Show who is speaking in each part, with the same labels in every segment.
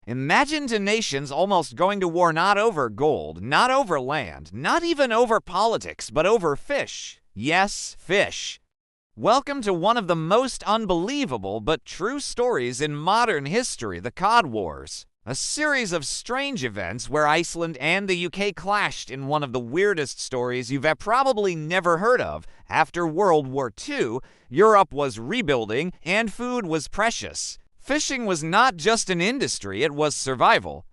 Speaker 1: Imagine two nations almost going to war not over gold, not over land, not even over politics, but over fish. Yes, fish. Welcome to one of the most unbelievable but true stories in modern history, the Cod Wars. A series of strange events where Iceland and the UK clashed in one of the weirdest stories you've probably never heard of. After World War II, Europe was rebuilding and food was precious. Fishing was not just an industry, it was survival.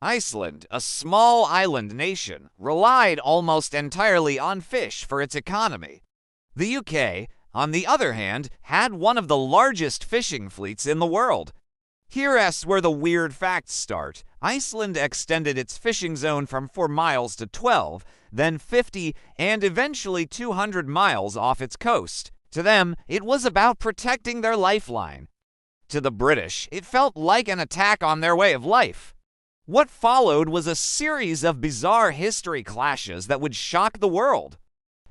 Speaker 1: Iceland, a small island nation, relied almost entirely on fish for its economy. The UK, on the other hand, had one of the largest fishing fleets in the world. Here's where the weird facts start. Iceland extended its fishing zone from 4 miles to 12, then 50, and eventually 200 miles off its coast. To them, it was about protecting their lifeline. To the British, it felt like an attack on their way of life. What followed was a series of bizarre history clashes that would shock the world.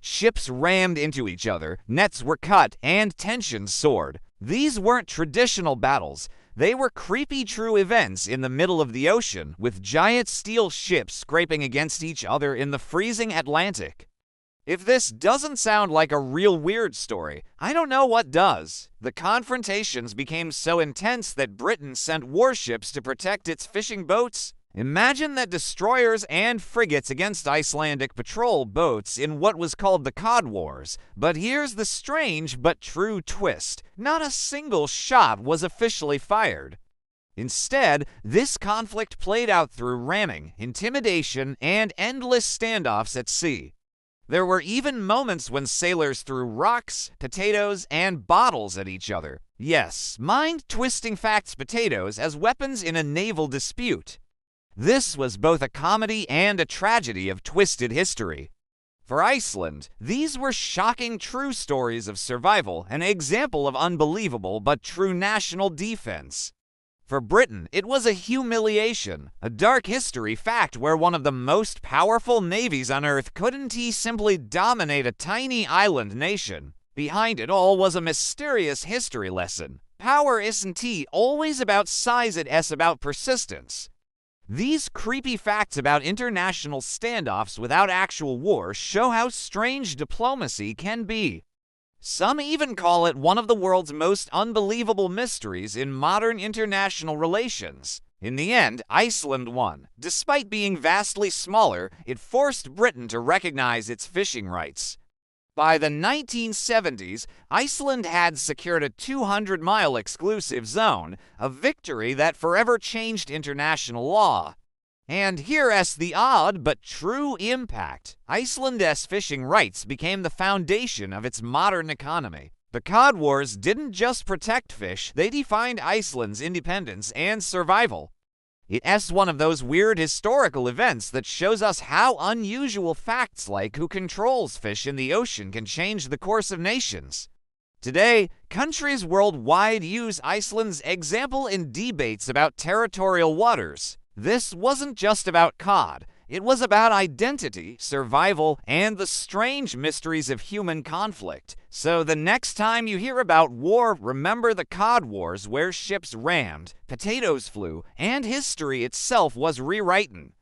Speaker 1: Ships rammed into each other, nets were cut, and tensions soared. These weren't traditional battles. They were creepy true events in the middle of the ocean, with giant steel ships scraping against each other in the freezing Atlantic. If this doesn't sound like a real weird story, I don't know what does. The confrontations became so intense that Britain sent warships to protect its fishing boats. Imagine that destroyers and frigates against Icelandic patrol boats in what was called the Cod Wars. But here's the strange but true twist. Not a single shot was officially fired. Instead, this conflict played out through ramming, intimidation, and endless standoffs at sea. There were even moments when sailors threw rocks, potatoes, and bottles at each other. Yes, mind-twisting facts potatoes as weapons in a naval dispute. This was both a comedy and a tragedy of twisted history. For Iceland, these were shocking true stories of survival, an example of unbelievable but true national defense. For Britain, it was a humiliation, a dark history fact where one of the most powerful navies on Earth couldn't simply dominate a tiny island nation. Behind it all was a mysterious history lesson. Power isn't always about size, it's about persistence. These creepy facts about international standoffs without actual war show how strange diplomacy can be. Some even call it one of the world's most unbelievable mysteries in modern international relations. In the end, Iceland won. Despite being vastly smaller, it forced Britain to recognize its fishing rights. By the 1970s, Iceland had secured a 200-mile exclusive zone, a victory that forever changed international law. And here's the odd but true impact. Iceland's fishing rights became the foundation of its modern economy. The Cod Wars didn't just protect fish, they defined Iceland's independence and survival. It's one of those weird historical events that shows us how unusual facts like who controls fish in the ocean can change the course of nations. Today, countries worldwide use Iceland's example in debates about territorial waters. This wasn't just about cod. It was about identity, survival, and the strange mysteries of human conflict. So the next time you hear about war, remember the Cod Wars, where ships rammed, potatoes flew, and history itself was rewritten.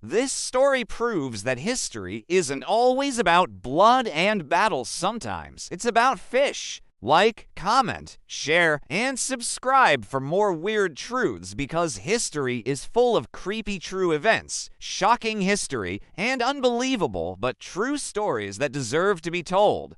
Speaker 1: This story proves that history isn't always about blood and battles sometimes. It's about fish. Like, comment, share, and subscribe for more weird truths, because history is full of creepy true events, shocking history, and unbelievable but true stories that deserve to be told.